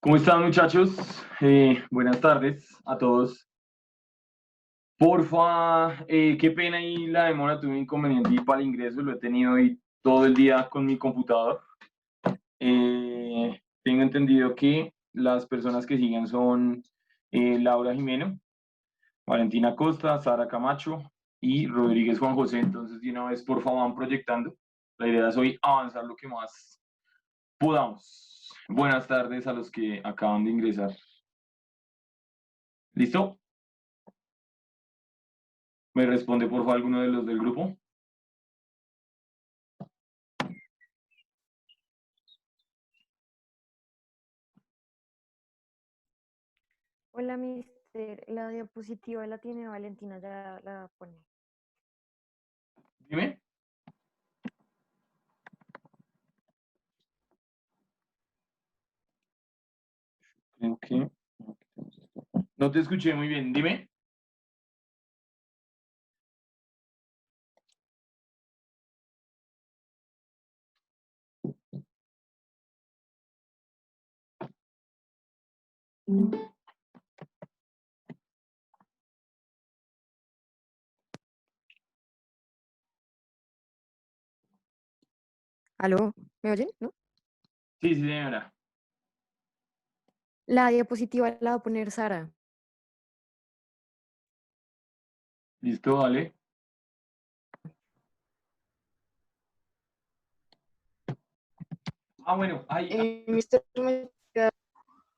¿Cómo están, muchachos? Buenas tardes a todos. Porfa, qué pena y la demora, tuve un inconveniente y para el ingreso lo he tenido hoy todo el día con mi computador. Tengo entendido que las personas que siguen son Laura Jimeno, Valentina Costa, Sara Camacho y Rodríguez Juan José. Entonces, de una vez, por favor, van proyectando. La idea es hoy avanzar lo que más podamos. Buenas tardes a los que acaban de ingresar. ¿Listo? ¿Me responde por favor alguno de los del grupo? Hola, mister. La diapositiva la tiene Valentina, ya la pone. Dime. Creo que no te escuché muy bien. Dime. ¿Aló? ¿Me oyen? ¿No? Sí, sí, señora. La diapositiva la va a poner Sara. Listo, vale. Ah, bueno, ahí. Mister, me da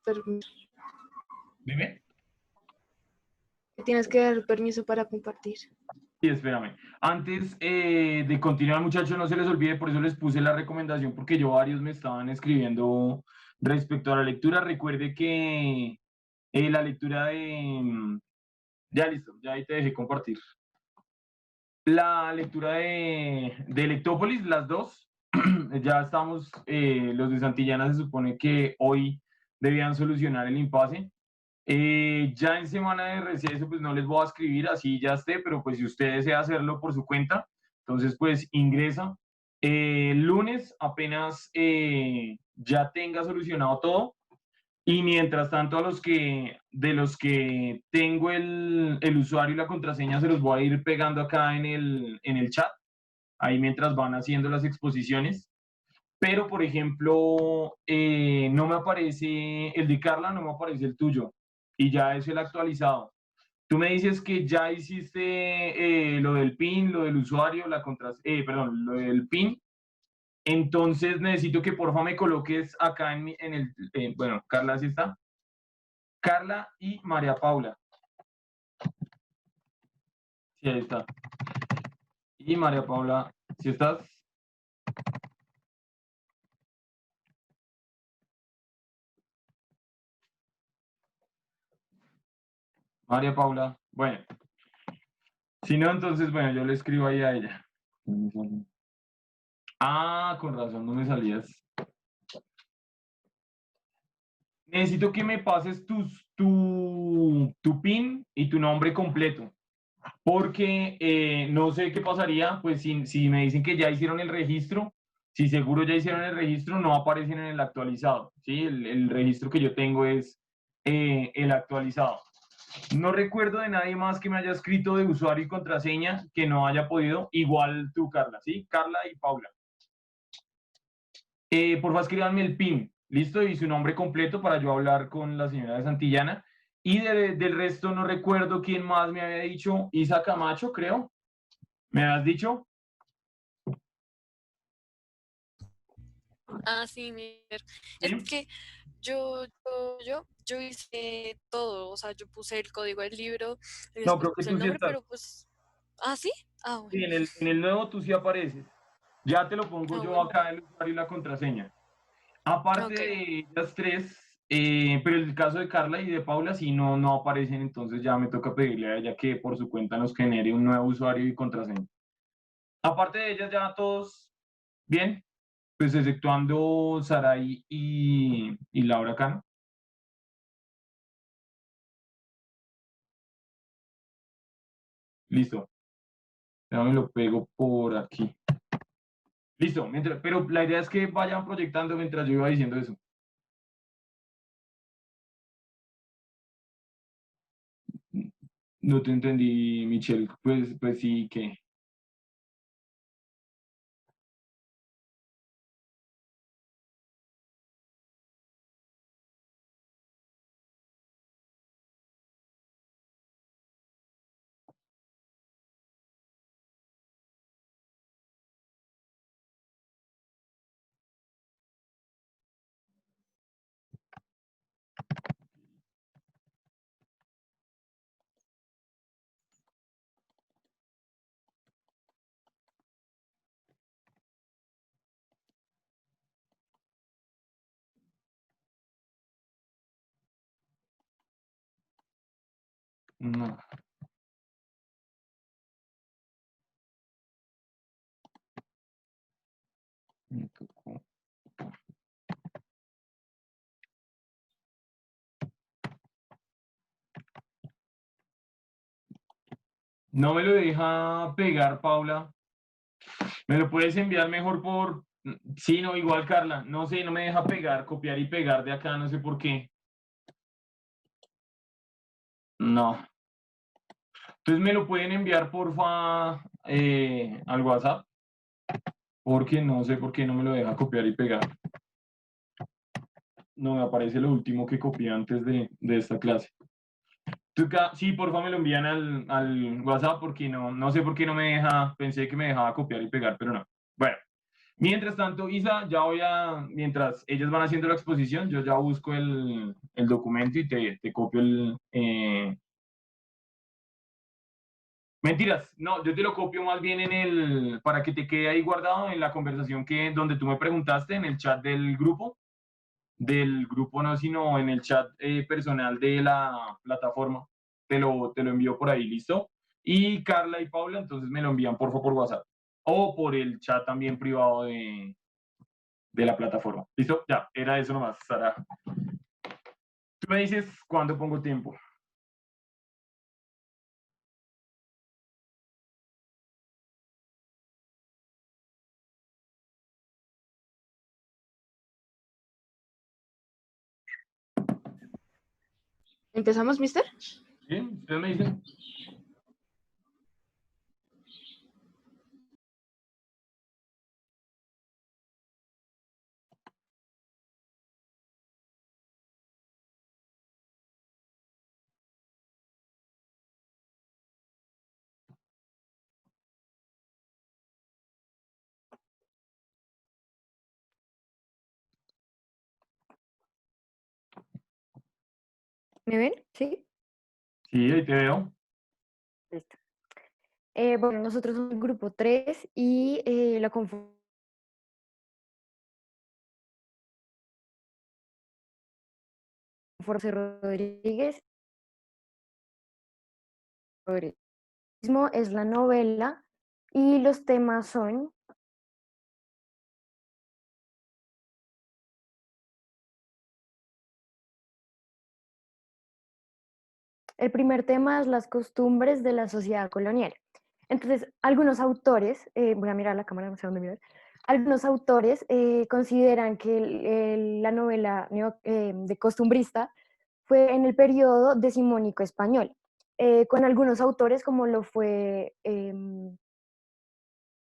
permiso. Dime. Tienes que dar permiso para compartir. Sí, espérame. Antes de continuar, muchachos, no se les olvide, por eso les puse la recomendación, porque yo varios me estaban escribiendo respecto a la lectura. Recuerde que la lectura ya listo, ya ahí te dejé compartir. La lectura de Lectópolis, las dos, ya estamos, los de Santillana se supone que hoy debían solucionar el impasse. Ya en semana de receso, pues no les voy a escribir, así ya esté, pero pues si usted desea hacerlo por su cuenta, entonces pues ingresa. Lunes apenas ya tenga solucionado todo, y mientras tanto, de los que tengo el usuario y la contraseña, se los voy a ir pegando acá en el chat, ahí mientras van haciendo las exposiciones. Pero, por ejemplo, no me aparece el de Carla, no me aparece el tuyo. Y ya es el actualizado. Tú me dices que ya hiciste lo del PIN, lo del usuario, perdón, lo del PIN. Entonces necesito que porfa me coloques acá en el, bueno, Carla sí está. Carla y María Paula. Sí, ahí está. Y María Paula, ¿sí estás? María Paula. Bueno, si no, entonces, bueno, yo le escribo ahí a ella. Ah, con razón, no me salías. Necesito que me pases tu PIN y tu nombre completo, porque no sé qué pasaría, pues si me dicen que ya hicieron el registro, si seguro ya hicieron el registro, no aparecen en el actualizado, ¿sí? El registro que yo tengo es el actualizado. No recuerdo de nadie más que me haya escrito de usuario y contraseña que no haya podido, igual tú, Carla, ¿sí? Carla y Paula. Por favor, escríbanme el PIN, ¿listo? Y su nombre completo para yo hablar con la señora de Santillana. Y del resto no recuerdo quién más me había dicho. Isa Camacho, creo. ¿Me has dicho? Ah, sí, Mier. Es Sí. que yo hice todo, o sea, yo puse el código del libro, y No, después creo que puse tú el sí nombre, estás. pero pues, ¿ah, sí? Ah, Sí, bueno, en el nuevo tú sí apareces. Ya te lo pongo ah, yo bueno, acá el usuario y la contraseña. Aparte ok. de ellas tres, pero el caso de Carla y de Paula sí no aparecen, entonces ya me toca pedirle a ella que por su cuenta nos genere un nuevo usuario y contraseña. Aparte de ellas ya todos bien, pues exceptuando Saray y Laura Cano. Listo, ya me lo pego por aquí. Listo, pero la idea es que vayan proyectando mientras yo iba diciendo eso. No te entendí, Michelle. Pues sí, que. No. Me tocó. No me lo deja pegar, Paula. ¿Me lo puedes enviar mejor por...? Sí, no, igual, Carla. No sé, no me deja pegar, copiar y pegar de acá, no sé por qué. No. Entonces me lo pueden enviar, porfa, al WhatsApp, porque no sé por qué no me lo deja copiar y pegar. No me aparece lo último que copié antes de esta clase. Sí, porfa, me lo envían al WhatsApp porque no sé por qué no me deja, pensé que me dejaba copiar y pegar, pero no. Bueno, mientras tanto, Isa, mientras ellas van haciendo la exposición, yo ya busco el documento y te copio Mentiras, no, yo te lo copio más bien para que te quede ahí guardado en la conversación donde tú me preguntaste, en el chat del grupo no, sino en el chat personal de la plataforma. Te lo envío por ahí, ¿listo? Y Carla y Paula, entonces me lo envían por favor por WhatsApp o por el chat también privado de la plataforma. ¿Listo? Ya, era eso nomás, Sara. Tú me dices cuándo pongo tiempo. ¿Empezamos, mister? ¿Sí? ¿Usted me dice? ¿Me ven? ¿Sí? Sí, ahí te veo. Listo. Bueno, nosotros somos el grupo 3 y la conformamos José Rodríguez. Es la novela y los temas son el primer tema es las costumbres de la sociedad colonial. Entonces, algunos autores, voy a mirar la cámara, no sé dónde mirar, algunos autores consideran que la novela de costumbrista fue en el periodo decimonónico español, con algunos autores como lo fue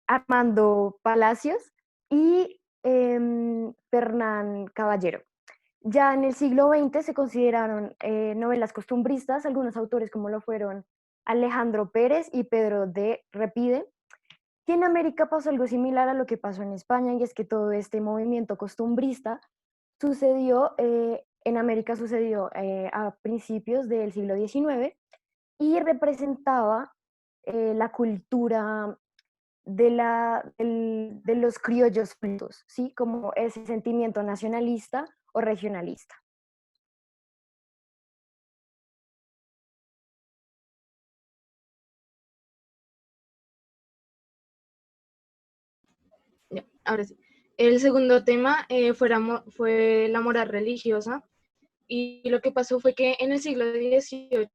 Armando Palacios y Fernán Caballero. Ya en el siglo XX se consideraron novelas costumbristas, algunos autores como lo fueron Alejandro Pérez y Pedro de Repide. Y en América pasó algo similar a lo que pasó en España, y es que todo este movimiento costumbrista en América sucedió a principios del siglo XIX y representaba la cultura de los criollos, ¿sí? Como ese sentimiento nacionalista o regionalista. Ya, ahora sí. El segundo tema fue la moral religiosa, y lo que pasó fue que en el siglo XVIII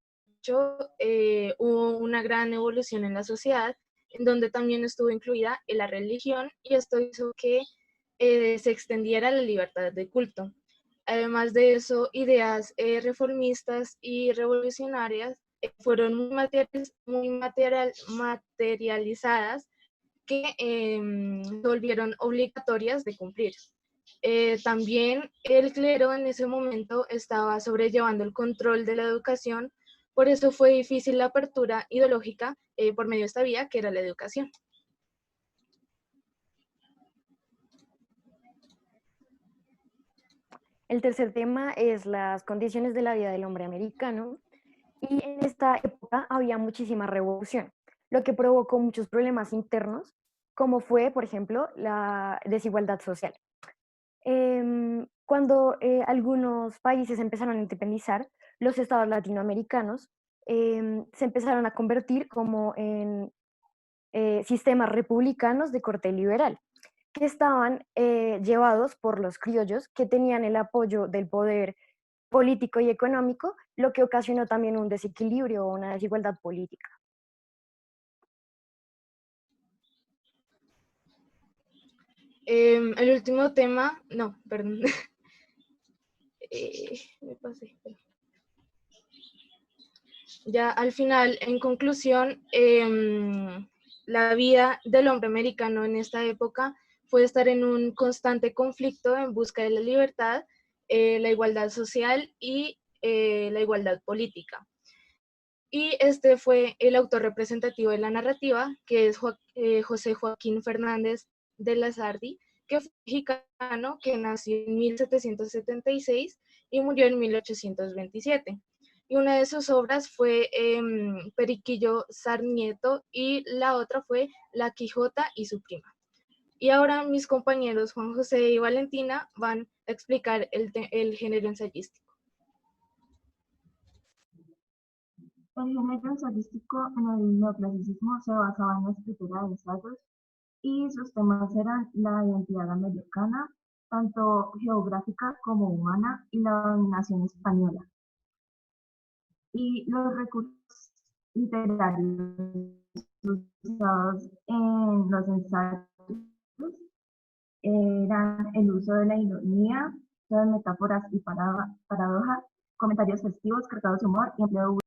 hubo una gran evolución en la sociedad, en donde también estuvo incluida la religión, y esto hizo que se extendiera la libertad de culto. Además de eso, ideas reformistas y revolucionarias fueron materializadas que se volvieron obligatorias de cumplir. También el clero en ese momento estaba sobrellevando el control de la educación, por eso fue difícil la apertura ideológica por medio de esta vía, que era la educación. El tercer tema es las condiciones de la vida del hombre americano. Y en esta época había muchísima revolución, lo que provocó muchos problemas internos, como fue, por ejemplo, la desigualdad social. Cuando algunos países empezaron a independizar, los estados latinoamericanos se empezaron a convertir como en sistemas republicanos de corte liberal, que estaban llevados por los criollos, que tenían el apoyo del poder político y económico, lo que ocasionó también un desequilibrio o una desigualdad política. El último tema, no, perdón. Me pasé. Ya al final, en conclusión, la vida del hombre americano en esta época fue estar en un constante conflicto en busca de la libertad, la igualdad social y la igualdad política. Y este fue el autor representativo de la narrativa, que es José Joaquín Fernández de Lazardi, que fue mexicano, que nació en 1776 y murió en 1827. Y una de sus obras fue Periquillo Sarnieto y la otra fue La Quijota y su prima. Y ahora mis compañeros Juan José y Valentina van a explicar el género ensayístico. El género ensayístico en el neoclasicismo se basaba en la escritura de ensayos y sus temas eran la identidad americana, tanto geográfica como humana, y la dominación española. Y los recursos literarios usados en los ensayos eran el uso de la ironía, de metáforas y paradojas, comentarios festivos cargados de humor y empleo de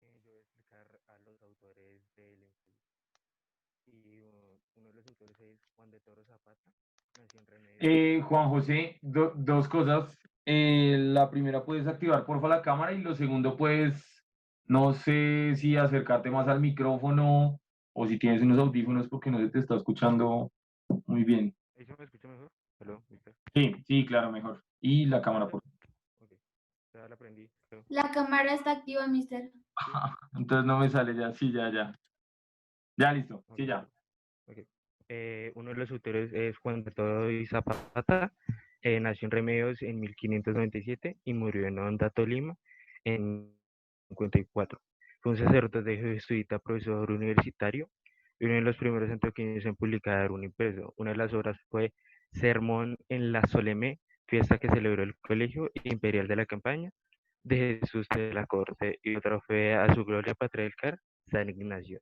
Yo voy a explicar a los autores del ensayo. Y uno de los autores es Juan de Toro Zapata, nació en Remedios. Juan José, dos cosas. La primera, puedes activar porfa la cámara, y lo segundo, pues, no sé si acercarte más al micrófono o si tienes unos audífonos porque no se te está escuchando muy bien. ¿Ahí se me escucha mejor? ¿Aló, mister? Sí, claro, mejor. Y la cámara, por favor. Ok, ya la aprendí. Creo. La cámara está activa, mister. Entonces no me sale ya, sí, ya. Ya, listo, sí, Ok. ya. Okay. Uno de los autores es Juan de Toro y Zapata, nació en Remedios en 1597 y murió en Honda, Tolima, en 54. Fue un sacerdote jesuita, profesor universitario, y uno de los primeros antioqueños en publicar un impreso. Una de las obras fue Sermón en la Solemne, fiesta que celebró el Colegio Imperial de la Campaña de Jesús de la Corte, y otra fue A su gloria patriarcal, San Ignacio.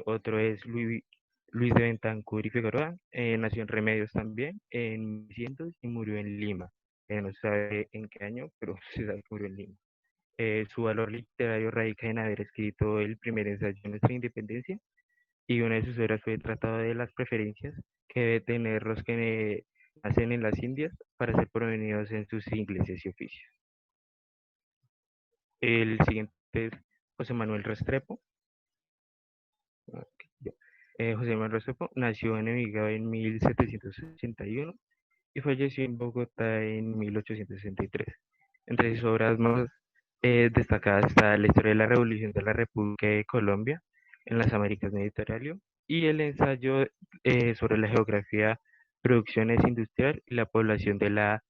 Otro es Luis de Bentancur y Figueroa, nació en Remedios también en 1900 y murió en Lima. No se sabe en qué año, pero se sabe que murió en Lima. Su valor literario radica en haber escrito el primer ensayo de nuestra independencia, y una de sus obras fue el Tratado de las Preferencias que debe tener los que nacen en las Indias para ser provenidos en sus iglesias y oficios. El siguiente es José Manuel Restrepo. José Manuel Restrepo nació en Envigado en 1781 y falleció en Bogotá en 1863. Entre sus obras más destacadas está la historia de la Revolución de la República de Colombia en las Américas Mediterráneo y el ensayo sobre la geografía, producciones industrial y la población de la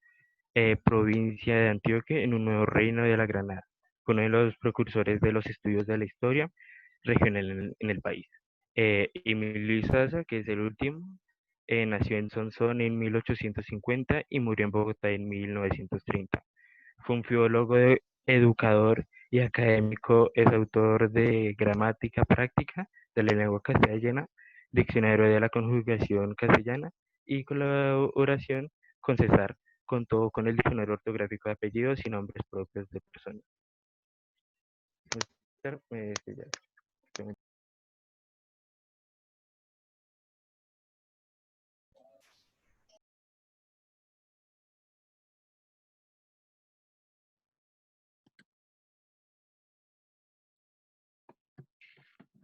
provincia de Antioquia en un nuevo reino de la Granada. Fue uno de los precursores de los estudios de la historia regional en el país. Emilio Izaza, que es el último, nació en Sonsón en 1850 y murió en Bogotá en 1930. Fue un filólogo, educador y académico, es autor de Gramática Práctica de la Lengua Castellana, Diccionario de la Conjugación Castellana y colaboración con César. Contó con el diccionario ortográfico de apellidos y nombres propios de personas.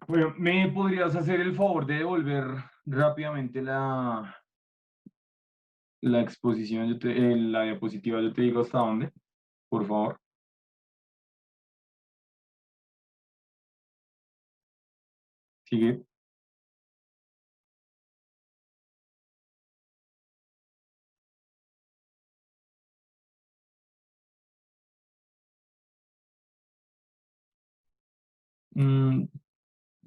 Bueno, ¿me podrías hacer el favor de devolver rápidamente la exposición, la diapositiva? Yo te digo hasta dónde, por favor. Sigue.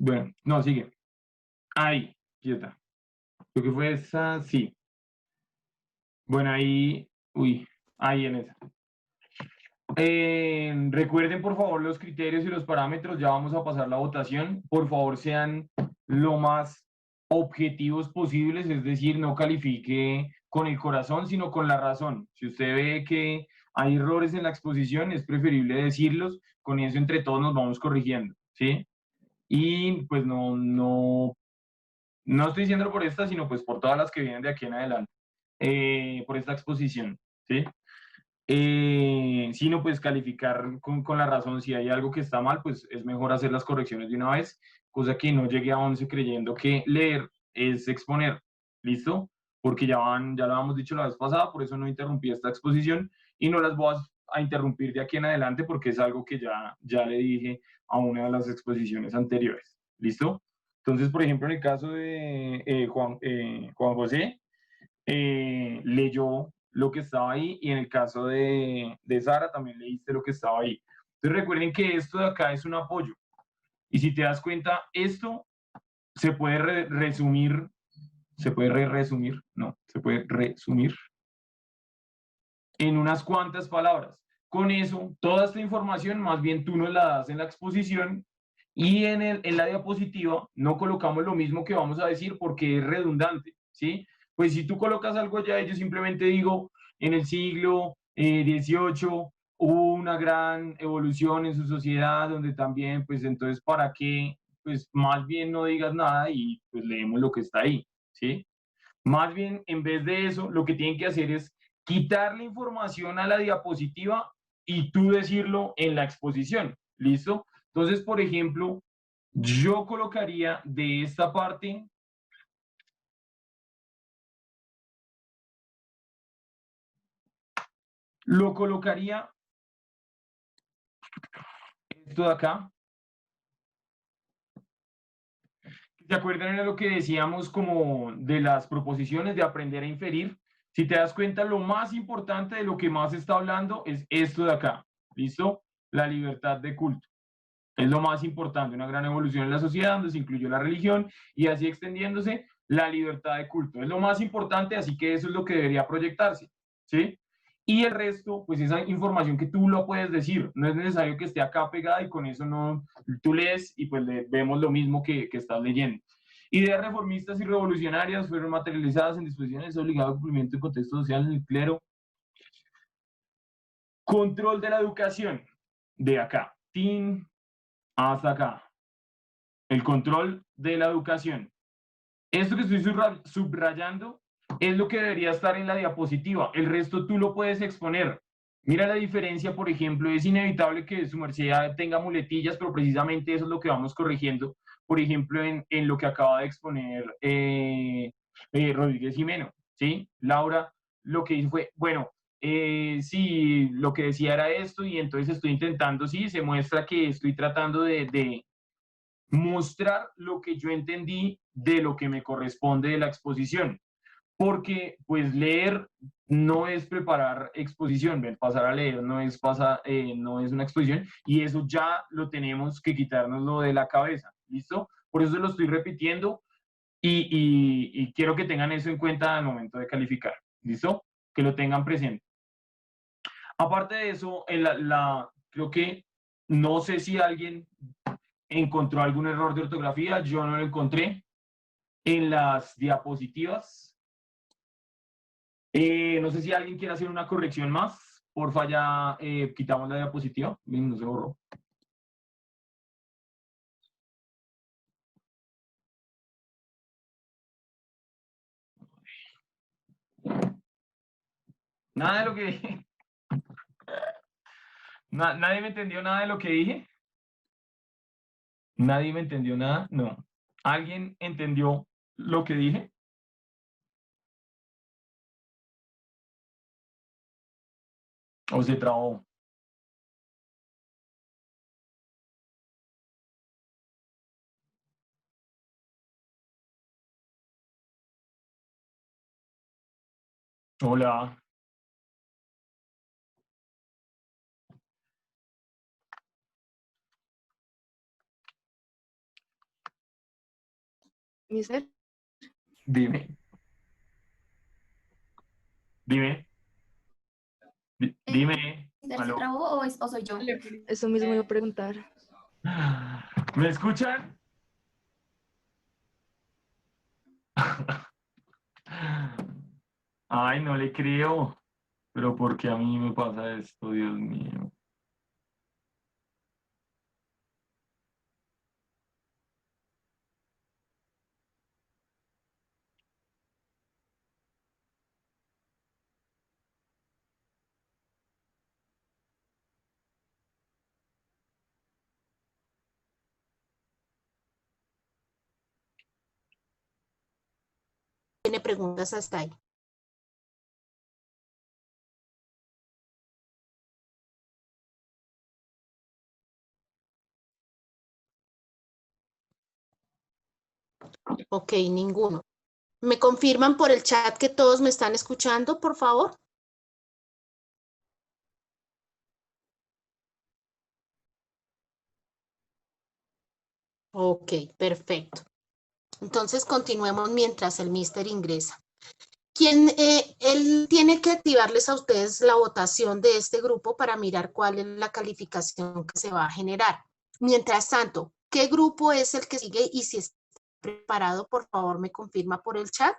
Bueno, no, sigue. Ahí, quieta. Creo que fue esa, sí. Bueno, ahí, uy, ahí en esa. Recuerden, por favor, los criterios y los parámetros. Ya vamos a pasar la votación. Por favor, sean lo más objetivos posibles, es decir, no califique con el corazón, sino con la razón. Si usted ve que hay errores en la exposición, es preferible decirlos. Con eso, entre todos, nos vamos corrigiendo, ¿sí? Y pues no estoy diciéndolo por esta, sino pues por todas las que vienen de aquí en adelante, por esta exposición, ¿sí? Sino pues calificar con la razón. Si hay algo que está mal, pues es mejor hacer las correcciones de una vez, cosa que no llegue a 11 creyendo que leer es exponer, ¿listo? Porque ya lo habíamos dicho la vez pasada, por eso no interrumpí esta exposición y no las voy a interrumpir de aquí en adelante porque es algo que ya le dije a una de las exposiciones anteriores, ¿listo? Entonces, por ejemplo, en el caso de Juan José, leyó lo que estaba ahí, y en el caso de Sara también leíste lo que estaba ahí. Entonces recuerden que esto de acá es un apoyo, y si te das cuenta, esto se puede resumir en unas cuantas palabras. Con eso, toda esta información, más bien tú nos la das en la exposición, y en la diapositiva no colocamos lo mismo que vamos a decir porque es redundante, ¿sí? Pues si tú colocas algo allá, yo simplemente digo, en el siglo XVIII hubo una gran evolución en su sociedad, donde también, pues entonces, ¿para qué? Pues más bien no digas nada y pues leemos lo que está ahí, ¿sí? Más bien, en vez de eso, lo que tienen que hacer es quitar la información a la diapositiva y tú decirlo en la exposición, ¿listo? Entonces, por ejemplo, yo colocaría de esta parte, lo colocaría esto de acá. ¿Se acuerdan de lo que decíamos como de las proposiciones de aprender a inferir? Si te das cuenta, lo más importante de lo que más se está hablando es esto de acá, ¿listo? La libertad de culto. Es lo más importante, una gran evolución en la sociedad donde se incluyó la religión y así extendiéndose la libertad de culto. Es lo más importante, así que eso es lo que debería proyectarse, ¿sí? Y el resto, pues esa información que tú lo puedes decir, no es necesario que esté acá pegada y con eso no, tú lees y pues vemos lo mismo que estás leyendo. Ideas reformistas y revolucionarias fueron materializadas en disposiciones de obligado cumplimiento en contexto social en el clero. Control de la educación, de acá, hasta acá. El control de la educación. Esto que estoy subrayando es lo que debería estar en la diapositiva. El resto tú lo puedes exponer. Mira la diferencia, por ejemplo, es inevitable que su merced tenga muletillas, pero precisamente eso es lo que vamos corrigiendo. Por ejemplo, en lo que acaba de exponer Rodríguez Jimeno, ¿sí? Laura lo que hizo fue, bueno, sí, lo que decía era esto y entonces estoy intentando, sí, se muestra que estoy tratando de mostrar lo que yo entendí de lo que me corresponde de la exposición, porque pues leer no es preparar exposición, pasar a leer no es una exposición, y eso ya lo tenemos que quitárnoslo de la cabeza, ¿listo? Por eso lo estoy repitiendo y quiero que tengan eso en cuenta al momento de calificar, ¿listo? Que lo tengan presente. Aparte de eso, creo que no sé si alguien encontró algún error de ortografía, yo no lo encontré en las diapositivas. No sé si alguien quiere hacer una corrección más. Porfa, ya quitamos la diapositiva. No se borró. Nada de lo que dije. ¿Nadie me entendió nada de lo que dije? ¿Nadie me entendió nada? No. ¿Alguien entendió lo que dije? ¿O se trabó? Hola. Mister, Dime. Dime. Dime. ¿Se ¿Aló? trabó o soy yo? eso mismo iba a preguntar. ¿Me escuchan? Ay, no le creo. Pero ¿por qué a mí me pasa esto, Dios mío? Tiene preguntas hasta ahí. Ok, ninguno. ¿Me confirman por el chat que todos me están escuchando, por favor? Ok, perfecto. Entonces continuemos mientras el mister ingresa. Él tiene que activarles a ustedes la votación de este grupo para mirar cuál es la calificación que se va a generar. Mientras tanto, ¿qué grupo es el que sigue? Y si está preparado, por favor, me confirma por el chat.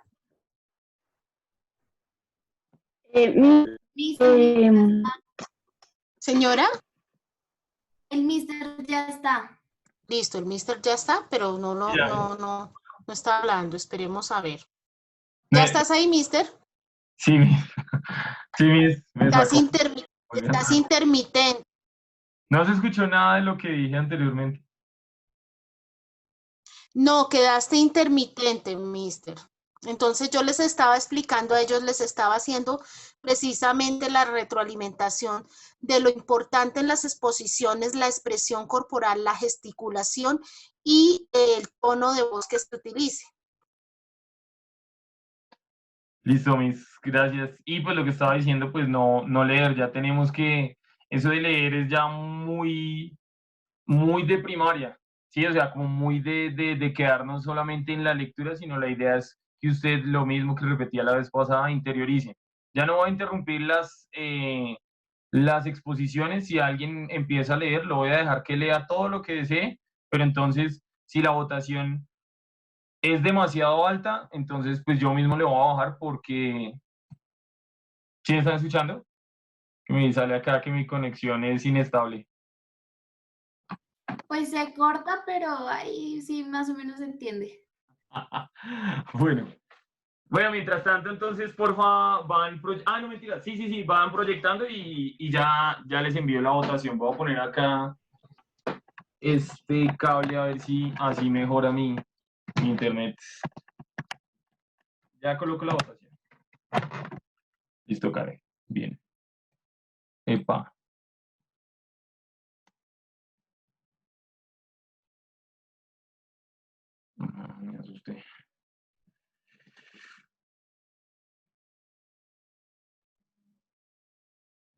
Señora. El mister ya está. Listo, el mister ya está, pero no está hablando. Esperemos a ver. ¿Ya estás ahí, mister? Sí, sí, me sacó. Estás intermitente. No se escuchó nada de lo que dije anteriormente. No, quedaste intermitente, mister. Entonces yo les estaba explicando a ellos, les estaba haciendo precisamente la retroalimentación de lo importante en las exposiciones, la expresión corporal, la gesticulación y el tono de voz que se utilice. Listo, mis, gracias. Y pues lo que estaba diciendo, pues no leer, ya tenemos que, eso de leer es ya muy de primaria, ¿sí? O sea, como muy de quedarnos solamente en la lectura, sino la idea es que usted, lo mismo que repetía la vez pasada, interiorice. Ya no voy a interrumpir las exposiciones. Si alguien empieza a leer, lo voy a dejar que lea todo lo que desee, pero entonces, si la votación es demasiado alta, entonces pues yo mismo le voy a bajar porque... ¿Sí me están escuchando? Me sale acá que mi conexión es inestable. Pues se corta, pero ahí sí más o menos se entiende. Bueno, mientras tanto, entonces, porfa, no, mentira, sí, van proyectando y ya les envío la votación. Voy a poner acá este cable a ver si así mejora mi internet. Ya coloco la votación. Listo, Karen. Bien. Epa. Me asusté.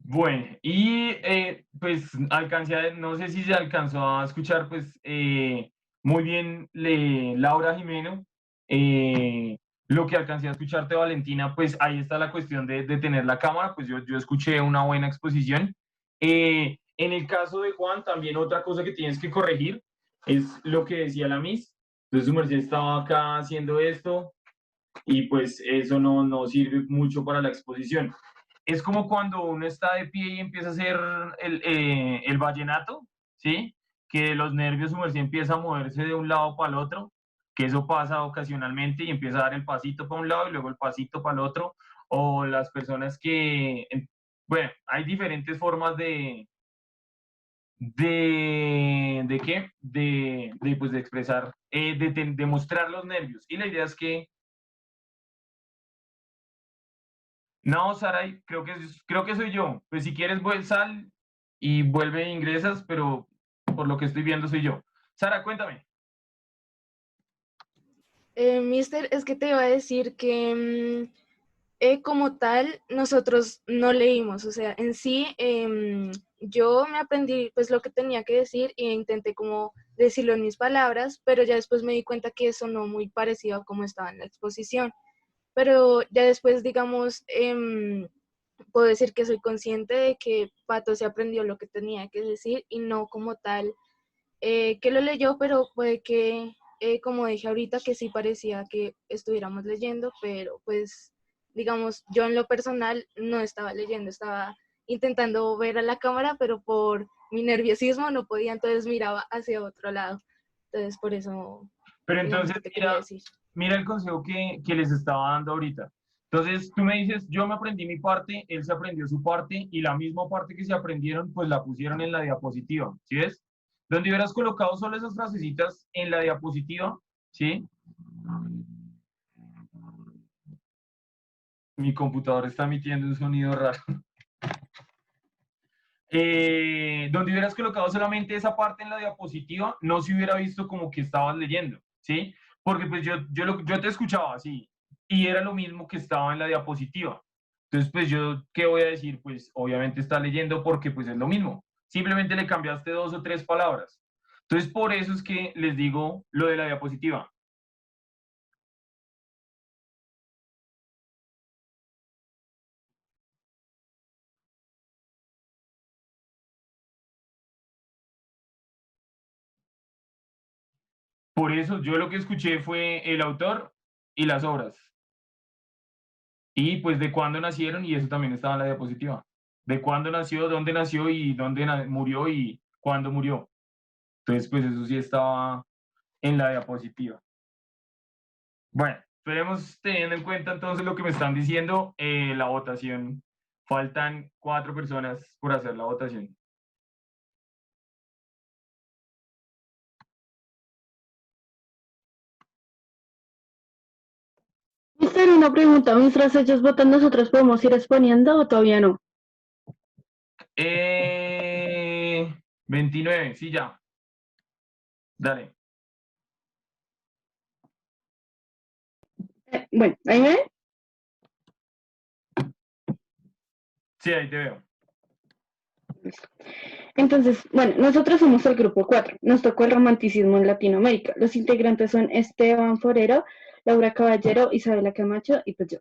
Bueno, y pues no sé si se alcanzó a escuchar, pues muy bien Laura Jimeno, lo que alcancé a escucharte, Valentina, pues ahí está la cuestión de tener la cámara, pues yo escuché una buena exposición. En el caso de Juan, también otra cosa que tienes que corregir es lo que decía la Miss. Entonces su merced estaba acá haciendo esto, y pues eso no sirve mucho para la exposición. Es como cuando uno está de pie y empieza a hacer el vallenato, ¿sí? Que los nervios su merced empieza a moverse de un lado para el otro, que eso pasa ocasionalmente y empieza a dar el pasito para un lado y luego el pasito para el otro, o las personas que, bueno, hay diferentes formas ¿de qué? Pues de expresar, de mostrar los nervios. Y la idea es que, no, Saray, creo que soy yo. Pues si quieres, sal y vuelve e ingresas, pero por lo que estoy viendo soy yo. Sara, cuéntame. Mister, es que te iba a decir que como tal nosotros no leímos, o sea, en sí yo me aprendí pues lo que tenía que decir e intenté como decirlo en mis palabras, pero ya después me di cuenta que eso no muy parecido a como estaba en la exposición. Pero ya después, digamos, puedo decir que soy consciente de que Pato se aprendió lo que tenía que decir y no como tal que lo leyó, pero puede que, como dije ahorita, que sí parecía que estuviéramos leyendo, pero pues, digamos, yo en lo personal no estaba leyendo, estaba intentando ver a la cámara, pero por mi nerviosismo no podía, entonces miraba hacia otro lado. Entonces, por eso, Pero digamos entonces, que te quería decir. mira el consejo que les estaba dando ahorita. Entonces, tú me dices, yo me aprendí mi parte, él se aprendió su parte, y la misma parte que se aprendieron, pues la pusieron en la diapositiva, ¿sí ves? Donde hubieras colocado solo esas frasecitas en la diapositiva, ¿sí? Mi computador está emitiendo un sonido raro. Donde hubieras colocado solamente esa parte en la diapositiva, no se hubiera visto como que estabas leyendo, ¿sí? Porque pues yo te escuchaba así, y era lo mismo que estaba en la diapositiva. Entonces, pues yo, ¿qué voy a decir? Pues obviamente está leyendo porque pues es lo mismo. Simplemente le cambiaste 2 o 3 palabras. Entonces, por eso es que les digo lo de la diapositiva. Por eso yo lo que escuché fue el autor y las obras. Y pues de cuándo nacieron, y eso también estaba en la diapositiva. De cuándo nació y dónde murió y cuándo murió. Entonces, pues eso sí estaba en la diapositiva. Bueno, esperemos teniendo en cuenta entonces lo que me están diciendo, la votación. Faltan 4 personas por hacer la votación. Mister, una pregunta, mientras ellos votan, ¿nosotros podemos ir exponiendo o todavía no? 29, sí, ya. Dale. Bueno, ahí me ven. Sí, ahí te veo. Entonces, bueno, nosotros somos el grupo 4. Nos tocó el romanticismo en Latinoamérica. Los integrantes son Esteban Forero, Laura Caballero, Isabela Camacho y pues yo.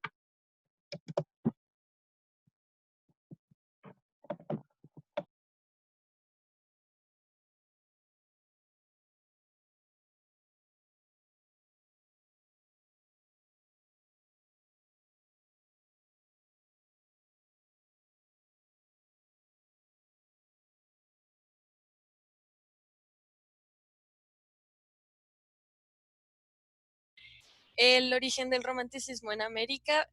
El origen del romanticismo en América,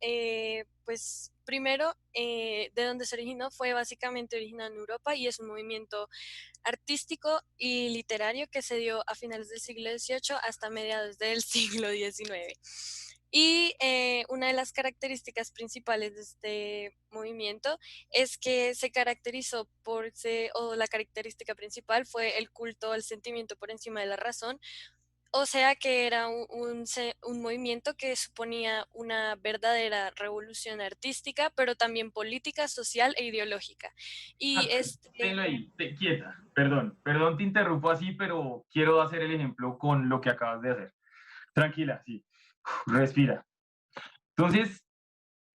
pues primero, de donde se originó fue básicamente originado en Europa y es un movimiento artístico y literario que se dio a finales del siglo XVIII hasta mediados del siglo XIX. Y una de las características principales de este movimiento es que se caracterizó o la característica principal fue el culto al sentimiento por encima de la razón, o sea que era un movimiento que suponía una verdadera revolución artística, pero también política, social e ideológica. Y Tenlo ahí, quieta. Perdón, te interrumpo así, pero quiero hacer el ejemplo con lo que acabas de hacer. Tranquila, sí. Respira. Entonces,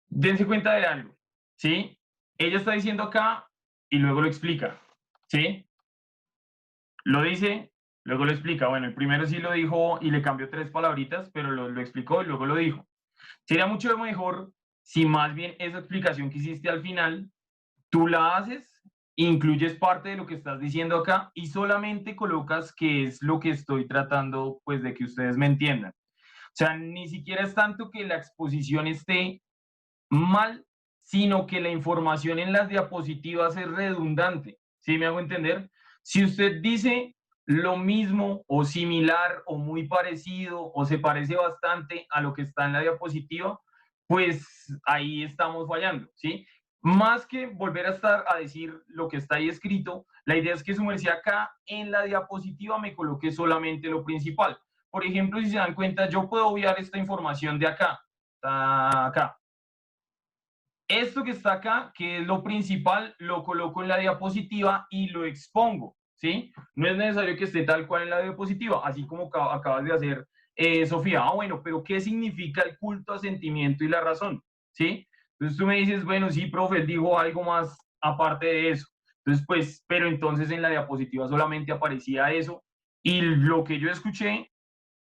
dense cuenta de algo, ¿sí? Ella está diciendo acá y luego lo explica, ¿sí? Lo dice, luego lo explica. Bueno, el primero sí lo dijo y le cambió 3 palabritas, pero lo explicó y luego lo dijo. Sería mucho mejor si más bien esa explicación que hiciste al final, tú la haces, incluyes parte de lo que estás diciendo acá y solamente colocas que es lo que estoy tratando, pues, de que ustedes me entiendan. O sea, ni siquiera es tanto que la exposición esté mal, sino que la información en las diapositivas es redundante. ¿Sí me hago entender? Si usted dice lo mismo o similar o muy parecido o se parece bastante a lo que está en la diapositiva, pues ahí estamos fallando, ¿sí? Más que volver a estar a decir lo que está ahí escrito, la idea es que su merced acá en la diapositiva me coloque solamente lo principal. Por ejemplo, si se dan cuenta, yo puedo obviar esta información de acá, acá. Esto que está acá, que es lo principal, lo coloco en la diapositiva y lo expongo, ¿sí? No es necesario que esté tal cual en la diapositiva, así como acabas de hacer, Sofía. Ah, bueno, pero ¿qué significa el culto a sentimiento y la razón? ¿Sí? Entonces tú me dices, bueno, sí, profe, él dijo algo más aparte de eso. Entonces, pues, pero entonces en la diapositiva solamente aparecía eso y lo que yo escuché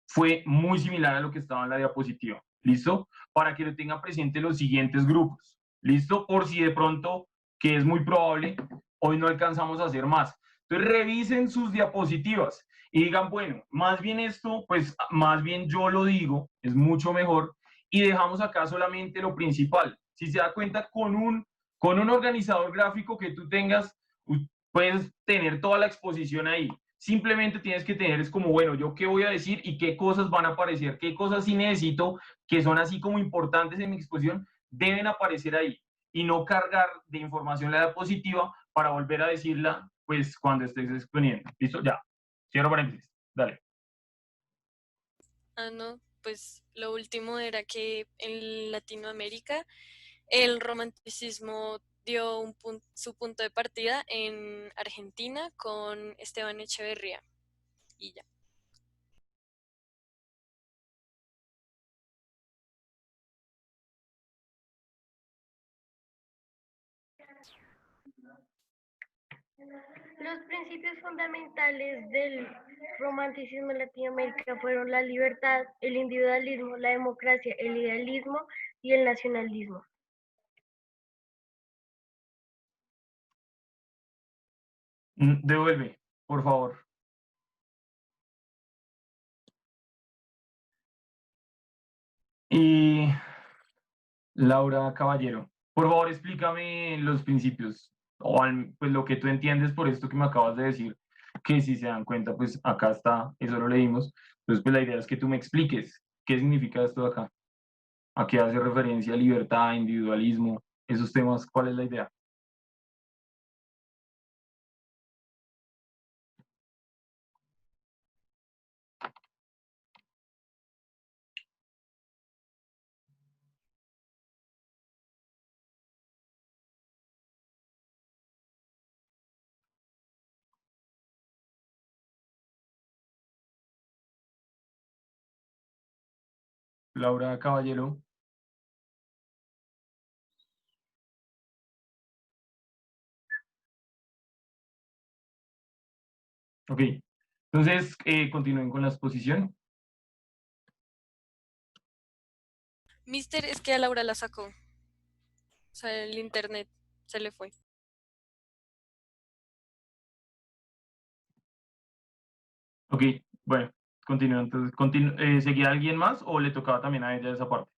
fue muy similar a lo que estaba en la diapositiva. ¿Listo? Para que lo tengan presente los siguientes grupos. ¿Listo? Por si de pronto, que es muy probable, hoy no alcanzamos a hacer más. Entonces revisen sus diapositivas y digan, bueno, más bien esto, pues más bien yo lo digo, es mucho mejor, y dejamos acá solamente lo principal. Si se da cuenta, con un organizador gráfico que tú tengas, puedes tener toda la exposición ahí. Simplemente tienes que tener, es como, bueno, yo qué voy a decir y qué cosas van a aparecer, qué cosas sí necesito, que son así como importantes en mi exposición, deben aparecer ahí y no cargar de información la diapositiva para volver a decirla, pues, cuando estés exponiendo. ¿Listo? Ya. Cierro paréntesis. Dale. Ah, no, pues lo último era que en Latinoamérica el romanticismo dio su punto de partida en Argentina con Esteban Echeverría y ya. Los principios fundamentales del romanticismo en Latinoamérica fueron la libertad, el individualismo, la democracia, el idealismo y el nacionalismo. Devuelve, por favor. Y Laura Caballero, por favor, explícame los principios, o pues lo que tú entiendes por esto que me acabas de decir, que si se dan cuenta, pues acá está, eso lo leímos. Entonces, pues la idea es que tú me expliques qué significa esto de acá, a qué hace referencia libertad, individualismo, esos temas, ¿cuál es la idea? Laura Caballero. Ok, entonces continúen con la exposición. Mister, es que a Laura la sacó. O sea, el internet se le fue. Ok, bueno, continúa. Entonces, ¿seguía alguien más o le tocaba también a ella esa parte?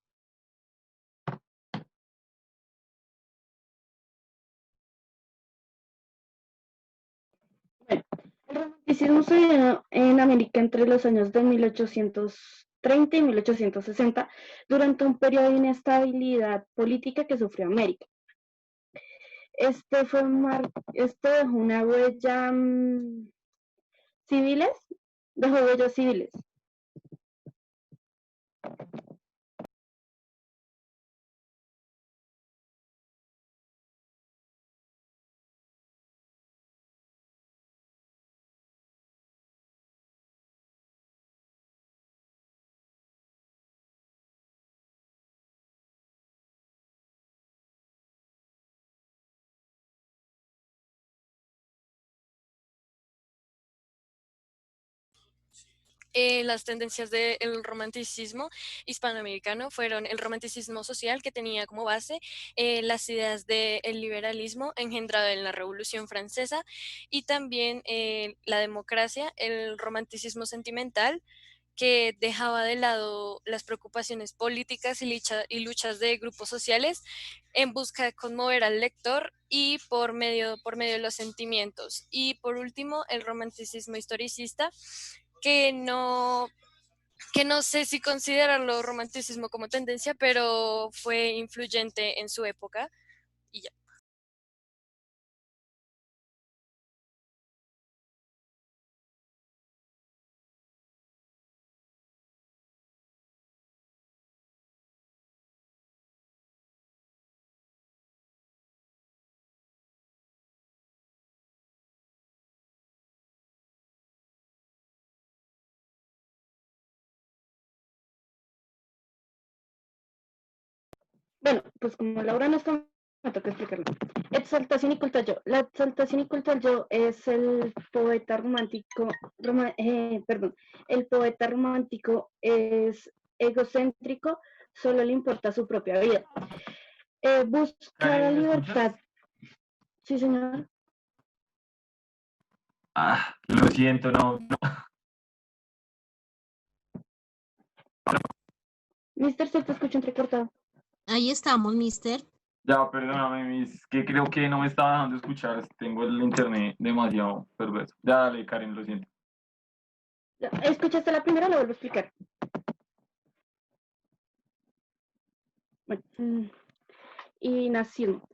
Bueno, el romanticismo se dio en América entre los años de 1830 y 1860, durante un periodo de inestabilidad política que sufrió América. Esto dejó una huella civiles, dejó huellas civiles. las tendencias del romanticismo hispanoamericano fueron el romanticismo social, que tenía como base las ideas del liberalismo engendrado en la Revolución Francesa, y también la democracia, el romanticismo sentimental, que dejaba de lado las preocupaciones políticas y luchas de grupos sociales en busca de conmover al lector y por medio de los sentimientos. Y por último, el romanticismo historicista, que no, que no sé si considerarlo romanticismo como tendencia, pero fue influyente en su época y ya. Bueno, pues como Laura no está, me toca explicarlo. Exaltación y culto al yo. La exaltación y culto al yo es el poeta romántico, el poeta romántico es egocéntrico, solo le importa su propia vida. Busca la Karen, ¿me libertad. escuchas? Sí, señor. Lo siento, no. Mister, se te escucha entrecortado. Ahí estamos, mister. Ya, perdóname, que creo que no me estaba dejando escuchar. Tengo el internet demasiado perverso. Ya, dale, Karen, lo siento. ¿Escuchaste la primera? Lo vuelvo a explicar. Bueno, y nazismo.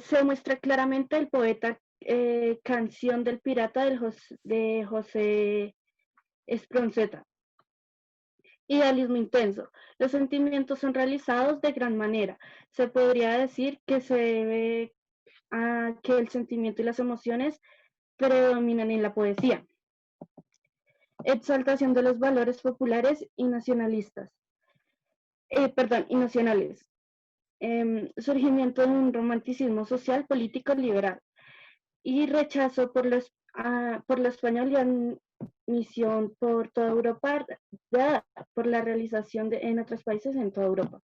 Se muestra claramente el poeta Canción del Pirata de José Espronceta. Idealismo intenso. Los sentimientos son realizados de gran manera. Se podría decir que se debe a que el sentimiento y las emociones predominan en la poesía. Exaltación de los valores populares y nacionalistas. Y nacionales. Surgimiento de un romanticismo social, político, liberal. Y rechazo por la españolidad, misión por toda Europa, por la realización en otros países en toda Europa.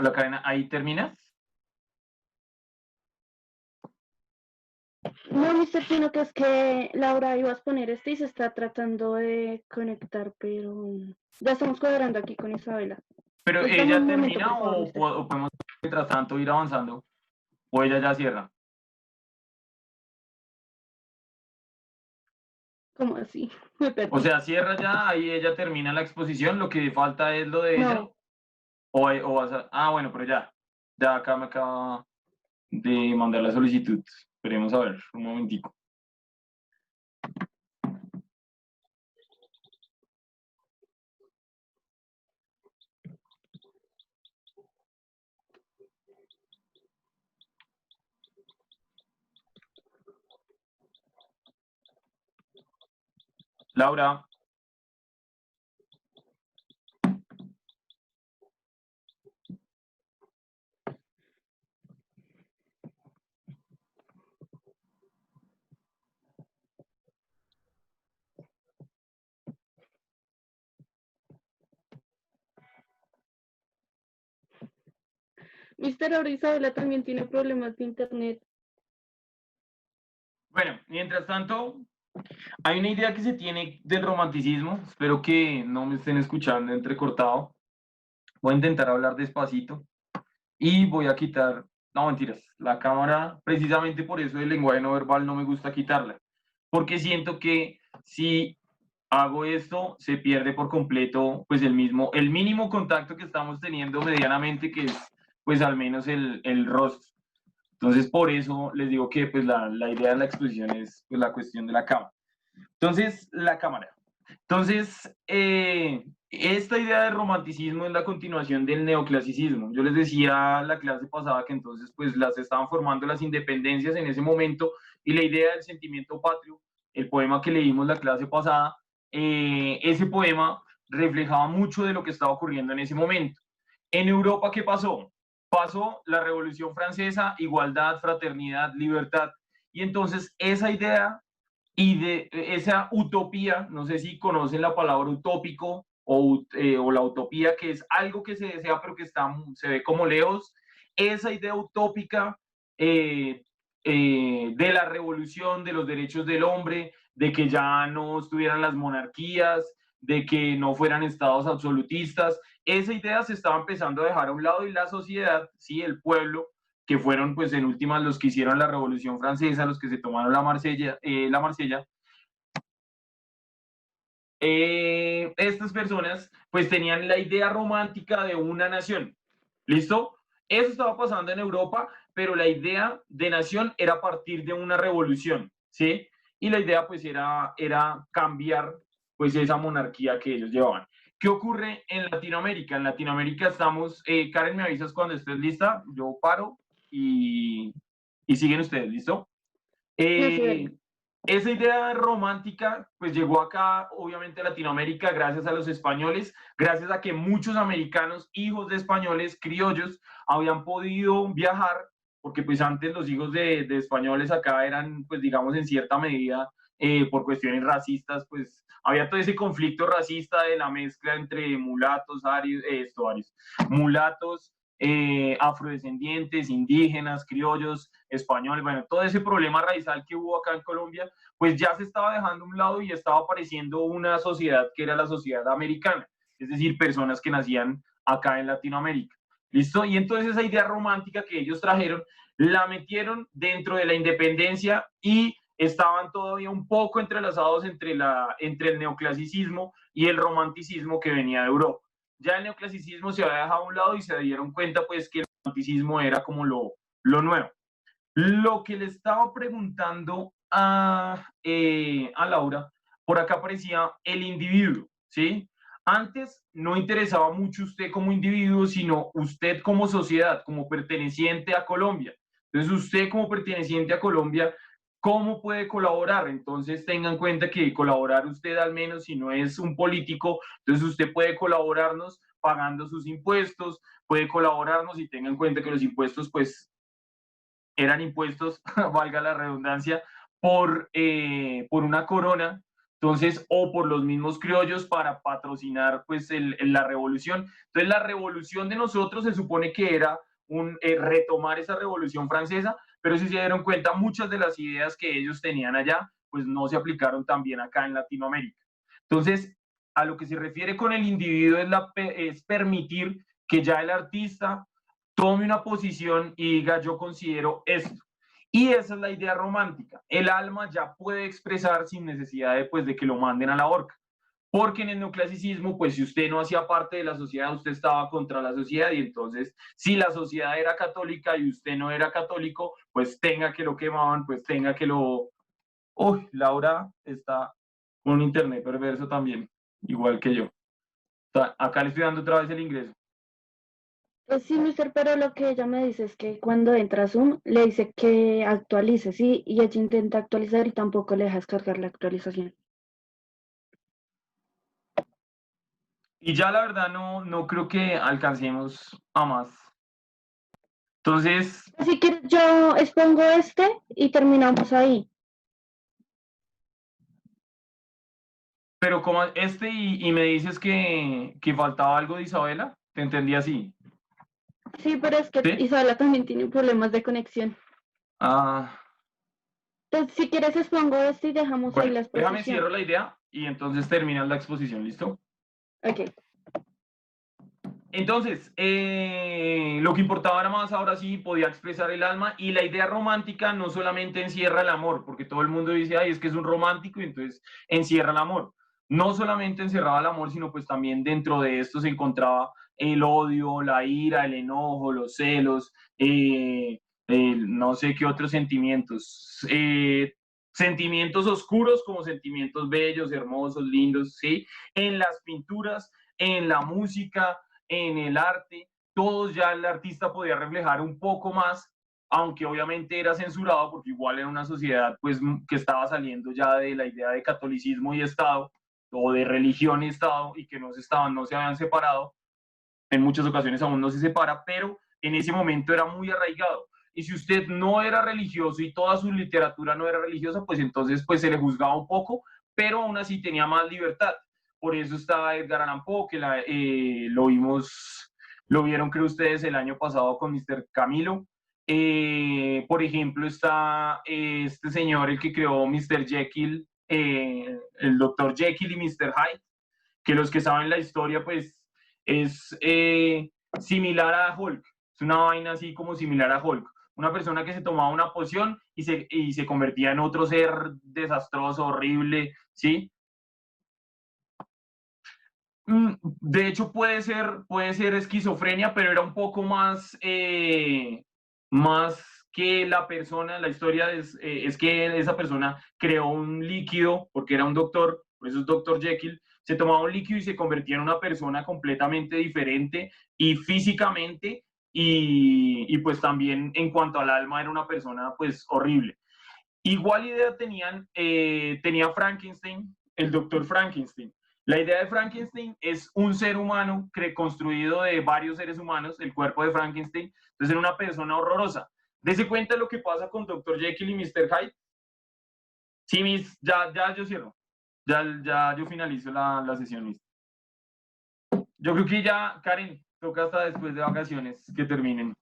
Hola, Karen, ¿ahí terminas? No, Mr. Pino, que es que Laura ibas a poner y se está tratando de conectar, pero ya estamos cuadrando aquí con Isabela. ¿Pero Pues dame ella un momento, termina por favor, o Mr. podemos, mientras tanto, ir avanzando? ¿O ella ya cierra? ¿Cómo así? Me O perdí. sea, cierra ya, ahí ella termina la exposición, lo que falta es lo de ella. No, O vas a... Ah, bueno, pero ya acá me acaba de mandar la solicitud. Esperemos a ver, un momentico. Laura, Mr. Ahora Isabela también tiene problemas de internet. bueno, mientras tanto, hay una idea que se tiene del romanticismo. Espero que no me estén escuchando entrecortado. Voy a intentar hablar despacito y voy a quitar, no mentiras, la cámara, precisamente por eso el lenguaje no verbal no me gusta quitarla, porque siento que si hago esto, se pierde por completo pues el mínimo contacto que estamos teniendo medianamente, que es pues al menos el rostro. Entonces por eso les digo que pues la idea de la exposición es pues la cuestión de la cámara. Entonces, la cámara. Entonces, esta idea de romanticismo es la continuación del neoclasicismo. Yo les decía la clase pasada que entonces pues las estaban formando las independencias en ese momento, y la idea del sentimiento patrio, el poema que leímos la clase pasada, ese poema reflejaba mucho de lo que estaba ocurriendo en ese momento. En Europa, ¿qué pasó? Pasó la Revolución Francesa, igualdad, fraternidad, libertad, y entonces esa idea y de esa utopía, no sé si conocen la palabra utópico o la utopía, que es algo que se desea pero que se ve como lejos, esa idea utópica de la revolución, de los derechos del hombre, de que ya no estuvieran las monarquías, de que no fueran estados absolutistas, esa idea se estaba empezando a dejar a un lado, y la sociedad, sí, el pueblo, que fueron pues en últimas los que hicieron la Revolución Francesa, los que se tomaron la Marsella, estas personas pues tenían la idea romántica de una nación. ¿Listo? Eso estaba pasando en Europa, pero la idea de nación era a partir de una revolución, ¿sí? Y la idea pues era cambiar pues esa monarquía que ellos llevaban. ¿Qué ocurre en Latinoamérica? En Latinoamérica estamos, Karen, me avisas cuando estés lista, yo paro y siguen ustedes, ¿listo? Esa idea romántica pues llegó acá, obviamente, a Latinoamérica gracias a los españoles, gracias a que muchos americanos, hijos de españoles, criollos, habían podido viajar, porque pues antes los hijos de españoles acá eran, pues digamos, en cierta medida, por cuestiones racistas, pues había todo ese conflicto racista de la mezcla entre mulatos, arios, mulatos, afrodescendientes, indígenas, criollos, españoles, bueno, todo ese problema racial que hubo acá en Colombia, pues ya se estaba dejando a un lado y estaba apareciendo una sociedad que era la sociedad americana, es decir, personas que nacían acá en Latinoamérica. ¿Listo? Y entonces esa idea romántica que ellos trajeron, la metieron dentro de la independencia, y estaban todavía un poco entrelazados entre el neoclasicismo y el romanticismo que venía de Europa. Ya el neoclasicismo se había dejado a un lado y se dieron cuenta pues que el romanticismo era como lo nuevo. Lo que le estaba preguntando a Laura, por acá aparecía el individuo, ¿sí? Antes no interesaba mucho usted como individuo, sino usted como sociedad, como perteneciente a Colombia. Entonces usted como perteneciente a Colombia, ¿cómo puede colaborar? Entonces tenga en cuenta que colaborar usted, al menos si no es un político, entonces usted puede colaborarnos pagando sus impuestos, puede colaborarnos, y tenga en cuenta que los impuestos pues eran impuestos, valga la redundancia, por una corona, entonces, o por los mismos criollos para patrocinar pues la revolución. Entonces la revolución de nosotros se supone que era retomar esa revolución francesa, pero si se dieron cuenta, muchas de las ideas que ellos tenían allá pues no se aplicaron también acá en Latinoamérica. Entonces, a lo que se refiere con el individuo es permitir que ya el artista tome una posición y diga: yo considero esto. Y esa es la idea romántica. El alma ya puede expresar sin necesidad de, pues, de que lo manden a la horca. Porque en el neoclasicismo, pues si usted no hacía parte de la sociedad, usted estaba contra la sociedad, y entonces si la sociedad era católica y usted no era católico, pues tenga que lo quemaban, pues tenga que lo... Uy, Laura está con un internet perverso también, igual que yo. Acá le estoy dando otra vez el ingreso. Pues sí, mister, pero lo que ella me dice es que cuando entra a Zoom le dice que actualice, sí, y ella intenta actualizar y tampoco le deja descargar la actualización. Y ya la verdad no creo que alcancemos a más. Entonces... Si quieres, yo expongo y terminamos ahí. Pero como y me dices que faltaba algo de Isabela, te entendí así. Sí, pero es que ¿sí? Isabela también tiene problemas de conexión. Ah. Entonces, si quieres, expongo y dejamos ahí la exposición. Déjame cierro la idea y entonces terminas la exposición, ¿listo? Ok. Entonces, lo que importaba era más, ahora sí, podía expresar el alma, y la idea romántica no solamente encierra el amor, porque todo el mundo dice: ay, es que es un romántico, y entonces encierra el amor. no solamente encerraba el amor, sino pues también dentro de esto se encontraba el odio, la ira, el enojo, los celos, no sé qué otros sentimientos, sentimientos oscuros como sentimientos bellos, hermosos, lindos, ¿sí? En las pinturas, en la música, en el arte, todos ya el artista podía reflejar un poco más, aunque obviamente era censurado porque igual era una sociedad pues que estaba saliendo ya de la idea de catolicismo y Estado, o de religión y Estado, y que no se habían separado. En muchas ocasiones aún no se separa, pero en ese momento era muy arraigado. Y si usted no era religioso y toda su literatura no era religiosa, pues entonces pues se le juzgaba un poco, pero aún así tenía más libertad. Por eso está Edgar Allan Poe, que lo vieron creo ustedes el año pasado con Mr. Camilo. Por ejemplo, está este señor, el que creó Mr. Jekyll, el Dr. Jekyll y Mr. Hyde, que los que saben la historia, pues es similar a Hulk. Es una vaina así como similar a Hulk. Una persona que se tomaba una poción y se convertía en otro ser desastroso, horrible, ¿sí? De hecho, puede ser esquizofrenia, pero era un poco más que la persona, la historia es que esa persona creó un líquido, porque era un doctor, por eso es Dr. Jekyll, se tomaba un líquido y se convertía en una persona completamente diferente y físicamente y pues también en cuanto al alma era una persona pues horrible. Igual idea tenía Frankenstein, el doctor Frankenstein. La idea de Frankenstein es un ser humano construido de varios seres humanos, el cuerpo de Frankenstein, entonces era una persona horrorosa. Dese cuenta de lo que pasa con Dr. Jekyll y Mr. Hyde. Sí, ya yo cierro. Ya yo finalizo la sesión, listo. Yo creo que ya, Karen, toca hasta después de vacaciones que terminen.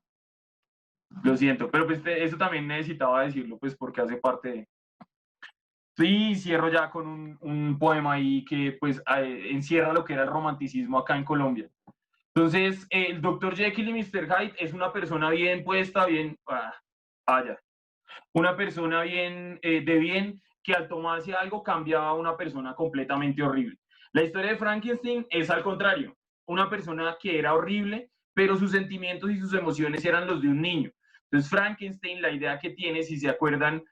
Lo siento, pero pues eso también necesitaba decirlo, pues porque hace parte de... Sí, cierro ya con un poema ahí que pues encierra lo que era el romanticismo acá en Colombia. Entonces, el Dr. Jekyll y Mr. Hyde es una persona bien puesta, una persona bien, de bien, que al tomarse algo cambiaba a una persona completamente horrible. La historia de Frankenstein es al contrario, una persona que era horrible, pero sus sentimientos y sus emociones eran los de un niño. Entonces, Frankenstein, la idea que tiene, si se acuerdan,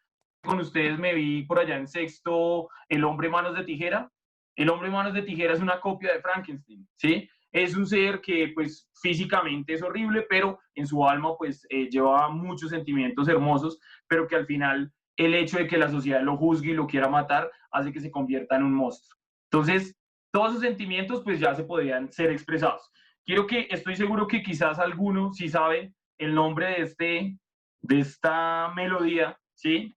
con ustedes me vi por allá en sexto, El hombre manos de tijera. El hombre manos de tijera es una copia de Frankenstein, ¿sí? Es un ser que pues físicamente es horrible, pero en su alma pues lleva muchos sentimientos hermosos, pero que al final el hecho de que la sociedad lo juzgue y lo quiera matar hace que se convierta en un monstruo. Entonces, todos esos sentimientos pues ya se podían ser expresados. Estoy seguro que quizás alguno sí sabe el nombre de esta melodía, ¿sí?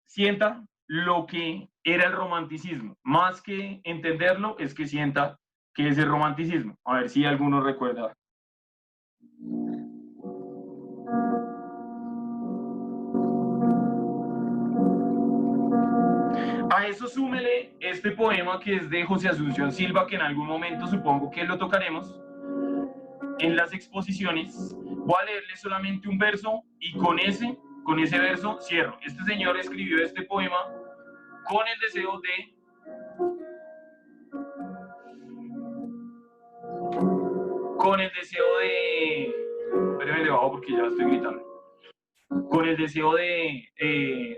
Sienta lo que era el romanticismo. Más que entenderlo, es que sienta que es el romanticismo. A ver si alguno recuerda. A eso súmele este poema que es de José Asunción Silva, que en algún momento supongo que lo tocaremos en las exposiciones. Voy a leerle solamente un verso y con ese verso cierro. Este señor escribió este poema con el deseo de espérenme debajo porque ya estoy gritando, con el deseo de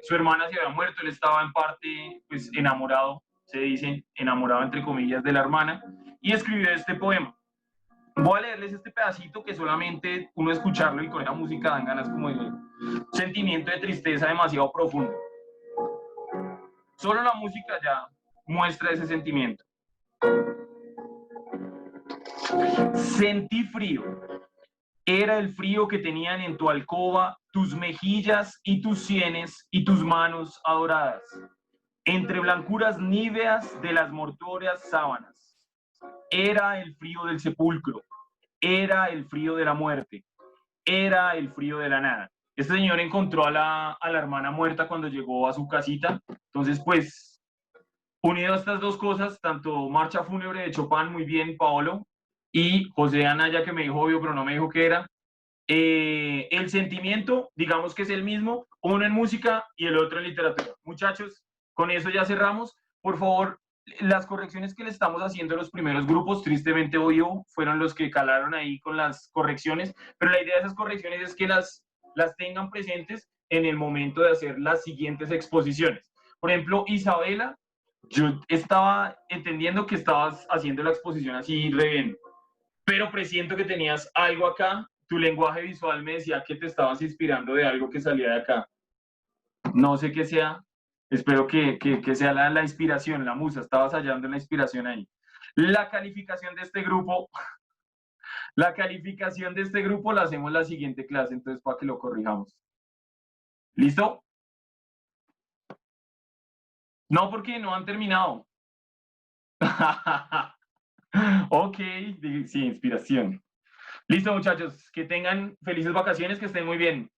su hermana se había muerto, él estaba en parte pues enamorado, se dice enamorado entre comillas de la hermana, y escribió este poema. Voy a leerles este pedacito que solamente uno escucharlo y con la música dan ganas como de un sentimiento de tristeza demasiado profundo. Solo la música ya muestra ese sentimiento. Sentí frío. Era el frío que tenían en tu alcoba tus mejillas y tus sienes y tus manos adoradas, entre blancuras níveas de las mortuorias sábanas. Era el frío del sepulcro, era el frío de la muerte, era el frío de la nada. Este señor encontró a la hermana muerta cuando llegó a su casita, entonces pues unido a estas dos cosas, tanto Marcha Fúnebre de Chopin, muy bien, Paolo, y José Anaya, que me dijo obvio, pero no me dijo qué era. El sentimiento, digamos que es el mismo, uno en música y el otro en literatura. Muchachos, con eso ya cerramos. por favor, las correcciones que le estamos haciendo a los primeros grupos, tristemente hoy fueron los que calaron ahí con las correcciones, pero la idea de esas correcciones es que las tengan presentes en el momento de hacer las siguientes exposiciones. Por ejemplo, Isabela, yo estaba entendiendo que estabas haciendo la exposición así re bien, pero presiento que tenías algo acá, tu lenguaje visual me decía que te estabas inspirando de algo que salía de acá. No sé qué sea, espero que sea la inspiración, la musa, estabas hallando la inspiración ahí. La calificación de este grupo, la hacemos la siguiente clase, entonces para que lo corrijamos. ¿Listo? No, porque no han terminado. Ok, sí, inspiración. Listo, muchachos, que tengan felices vacaciones, que estén muy bien.